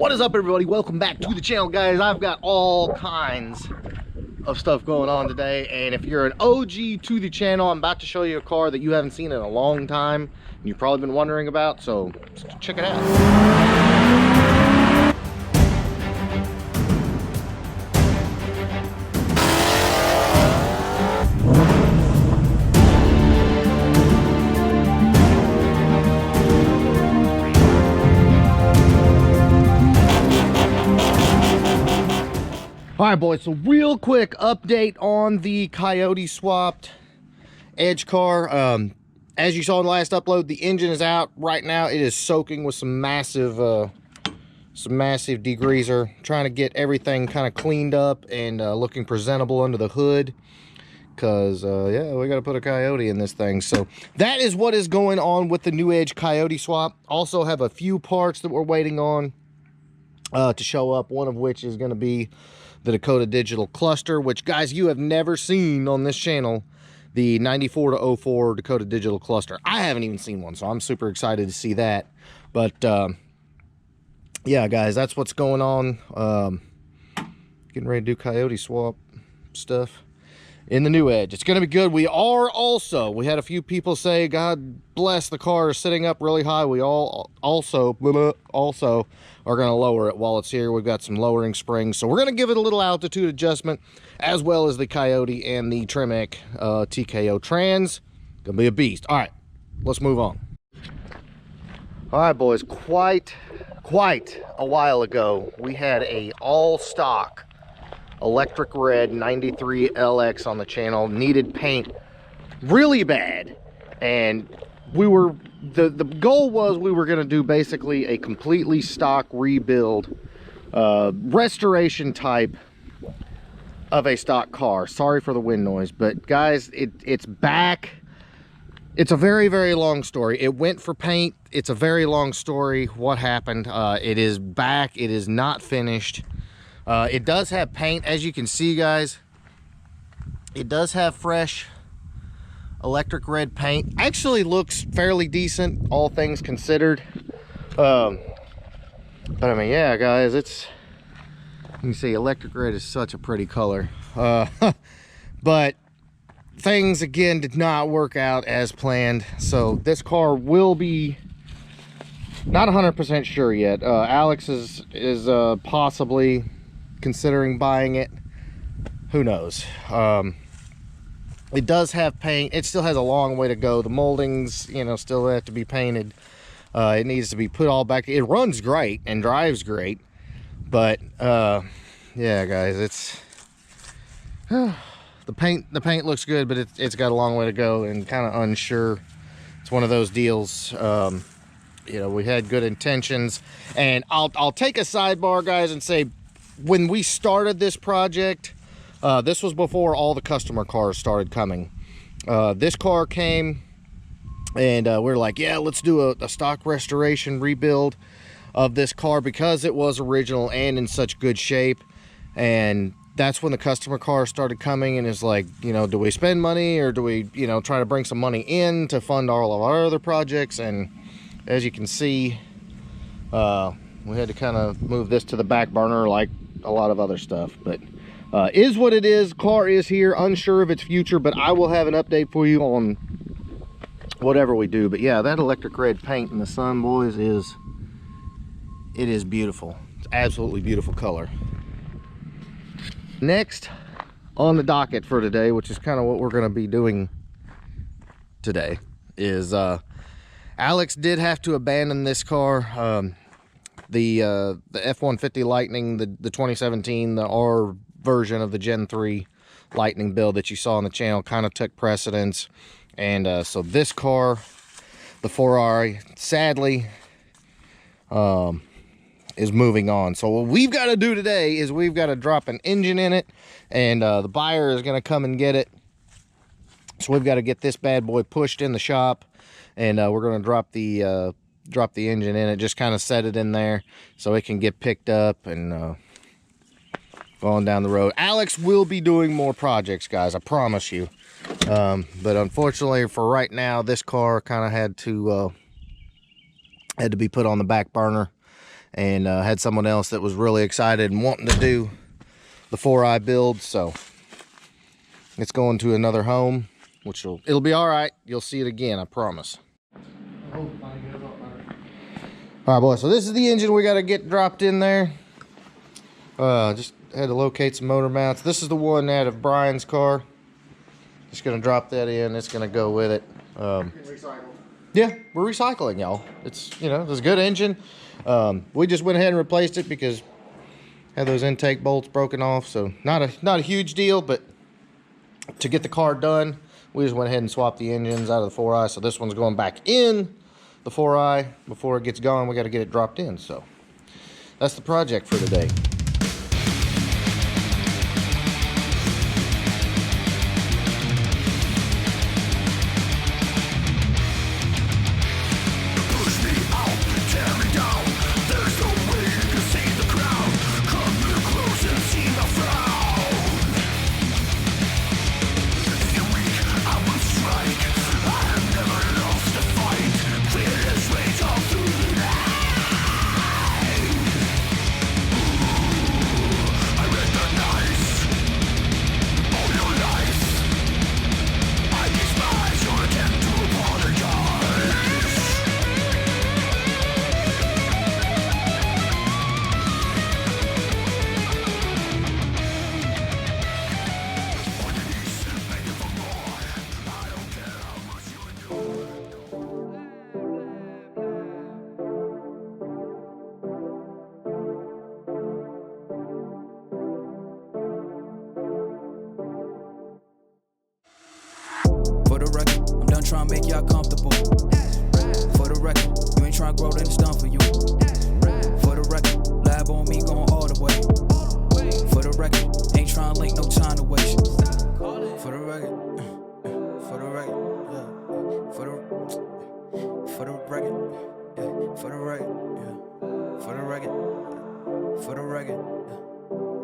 What is up, everybody? Welcome back to the channel, guys. I've got all kinds of stuff going on today, and if you're an OG to the channel, I'm about to show you a car that you haven't seen in a long time and you've probably been wondering about, so check it out. All right, boys, so real quick update on the Coyote swapped Edge car. As you saw in the last upload, the engine is out right now. It is soaking with some massive degreaser, trying to get everything kind of cleaned up and looking presentable under the hood, because yeah, we got to put a Coyote in this thing. So that is what is going on with the new Edge Coyote swap. Also have a few parts that we're waiting on to show up, one of which is going to be the Dakota Digital cluster, which, guys, you have never seen on this channel, the 94 to 04 Dakota Digital cluster. I haven't even seen one, so I'm super excited to see that. But yeah, guys, that's what's going on. Getting ready to do Coyote swap stuff in the new Edge. It's going to be good. We had a few people say, God bless, the car is sitting up really high. We also are going to lower it while it's here. We've got some lowering springs, so we're going to give it a little altitude adjustment, as well as the Coyote and the Tremec TKO trans. Gonna be a beast. All right, let's move on. All right, boys, quite a while ago, we had a all stock electric red 93 LX on the channel. Needed paint really bad, and we were the goal was we were going to do basically a completely stock rebuild, restoration type of a stock car. Sorry for the wind noise, but guys, it's back. It's a very long story. It went for paint. It's a very long story what happened. It is back. It is not finished. It does have paint, as you can see, guys. It does have fresh electric red paint. Actually looks fairly decent, all things considered. But I mean, yeah, guys, it's, you can see electric red is such a pretty color. But things again did not work out as planned, so this car will be, not 100% sure yet. Alex is possibly considering buying it. Who knows? It does have paint. It still has a long way to go. The moldings, you know, still have to be painted. It needs to be put all back. It runs great and drives great, but yeah, guys, it's the paint looks good, but it's got a long way to go and kind of unsure. It's one of those deals. You know, we had good intentions, and I'll take a sidebar, guys, and say, when we started this project, this was before all the customer cars started coming. This car came, and we're like, yeah, let's do a stock restoration rebuild of this car, because it was original and in such good shape. And that's when the customer cars started coming, and it's like, you know, do we spend money, or do we, you know, try to bring some money in to fund all of our other projects? And as you can see, we had to kind of move this to the back burner like a lot of other stuff. But is what it is. Car is here, unsure of its future, but I will have an update for you on whatever we do. But yeah, that electric red paint in the sun, boys, it is beautiful. It's absolutely beautiful color. Next on the docket for today, which is kind of what we're going to be doing today, is Alex did have to abandon this car. The F-150 Lightning, the 2017, the R version of the Gen 3 Lightning build that you saw on the channel, kind of took precedence. And so this car, the Ferrari, sadly is moving on. So what we've got to do today is we've got to drop an engine in it, and the buyer is going to come and get it. So we've got to get this bad boy pushed in the shop, and we're going to drop the engine in it, just kind of set it in there so it can get picked up and going down the road. Alex will be doing more projects, guys, I promise you. But unfortunately for right now, this car kind of had to be put on the back burner, and had someone else that was really excited and wanting to do the 4i build, so it's going to another home, which it'll be all right. You'll see it again, I promise. All right, boys, so this is the engine we got to get dropped in there. Just had to locate some motor mounts. This is the one out of Brian's car. Just gonna drop that in. It's gonna go with it. Yeah, we're recycling, y'all. It's, you know, it's a good engine. We just went ahead and replaced it because had those intake bolts broken off, so not a huge deal, but to get the car done, we just went ahead and swapped the engines out of the 4i. So this one's going back in the 4i. Before it gets gone, we got to get it dropped in. So that's the project for today. Trying to make y'all comfortable. For the record, you ain't trying to grow, then it's done for you. For the record, lab on me going all the way. For the record, ain't trying to link, no time to waste. For the record, for the record, yeah. For the record, yeah. For the record, yeah. For the record, for the record, yeah.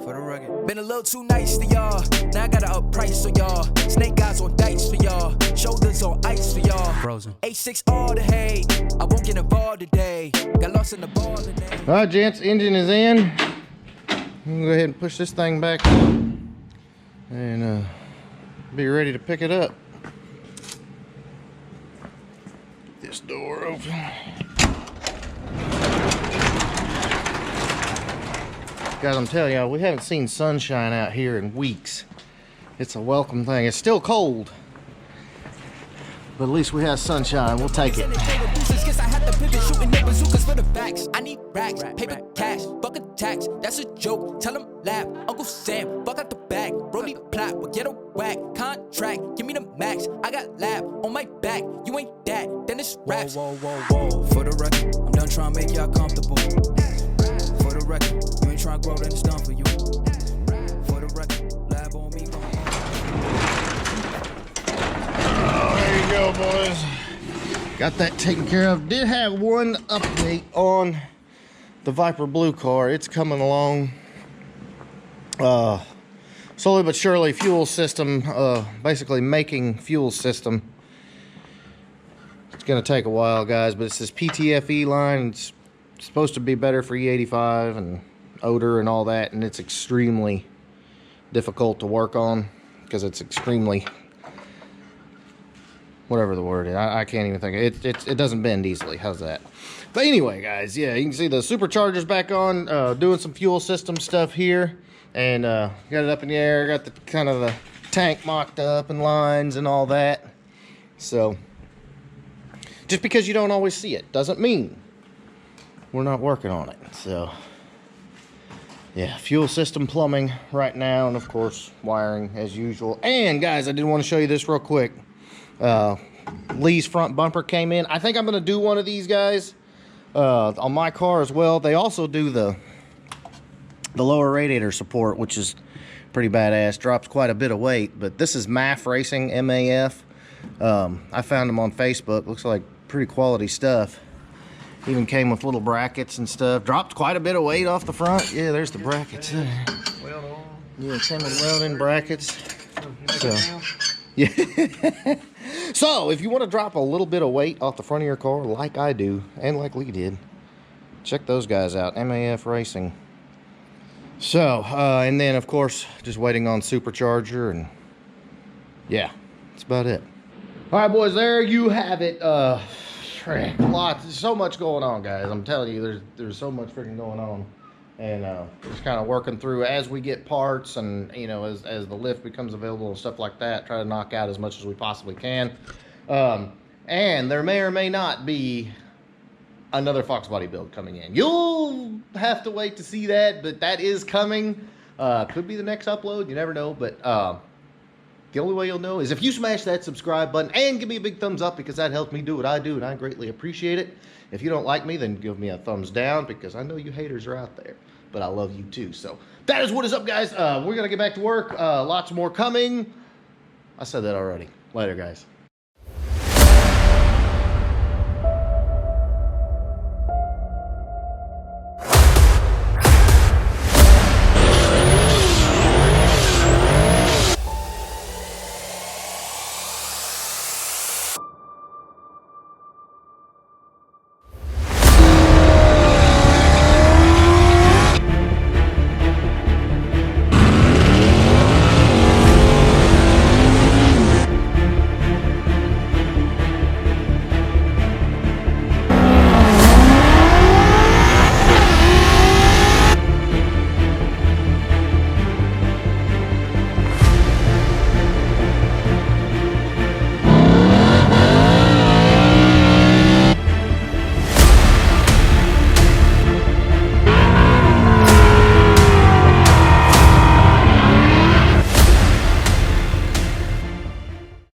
For the record. Been a little too nice to y'all. Now I gotta up price on y'all. Snake eyes on dice for y'all. Shoulders on ice for y'all. Frozen. H6 all the hay. I won't get involved today. Got lost in the ball today. All right, gents, engine is in. I'm gonna go ahead and push this thing back and be ready to pick it up. Get this door open. Guys, I'm telling y'all, we haven't seen sunshine out here in weeks. It's a welcome thing. It's still cold, but at least we have sunshine. We'll take it. I need racks, paper cash, fuck a tax. That's a joke. Tell him laugh. Uncle Sam, fuck out the bag. Brody plot, we'll get a whack. Contract, give me the max. I got lab on my back. You ain't that, then it's raps. Whoa, whoa, whoa, whoa. For the record, I'm done trying to make y'all comfortable. For the record, you ain't trying to grow, then it's done for you. For the record, lab on me. Oh, there you go, boys. Got that taken care of. Did have one update on the Viper Blue car. It's coming along. Slowly but surely, fuel system, basically making fuel system. It's gonna take a while, guys, but it's this PTFE line. It's supposed to be better for E85 and odor and all that, and it's extremely difficult to work on because it's extremely, whatever the word is, I can't even think of it. It doesn't bend easily. How's that? But anyway, guys, yeah, you can see the supercharger's back on, doing some fuel system stuff here, and got it up in the air, got the kind of the tank mocked up and lines and all that. So just because you don't always see it doesn't mean we're not working on it. So yeah, fuel system plumbing right now, and of course wiring as usual. And guys, I did want to show you this real quick. Lee's front bumper came in. I think I'm gonna do one of these, guys, on my car as well. They also do the lower radiator support, which is pretty badass. Drops quite a bit of weight. But this is MAF Racing, MAF. I found them on Facebook. Looks like pretty quality stuff. Even came with little brackets and stuff. Dropped quite a bit of weight off the front. Yeah, there's the brackets there. Yeah, it came with welding brackets. So yeah. So if you want to drop a little bit of weight off the front of your car, like I do, and like Lee did, Check those guys out, MAF Racing. So, and then of course, just waiting on supercharger, and yeah, that's about it. All right, boys, there you have it. Lots, so much going on, guys. I'm telling you, there's so much freaking going on, and just kind of working through as we get parts, and you know, as the lift becomes available and stuff like that, try to knock out as much as we possibly can. And there may or may not be another foxbody build coming in. You'll have to wait to see that, but that is coming. Could be the next upload, you never know, but the only way you'll know is if you smash that subscribe button and give me a big thumbs up, because that helps me do what I do, and I greatly appreciate it. If you don't like me, then give me a thumbs down, because I know you haters are out there, but I love you too. So that is what is up, guys. We're gonna get back to work. Lots more coming. I said that already. Later, guys.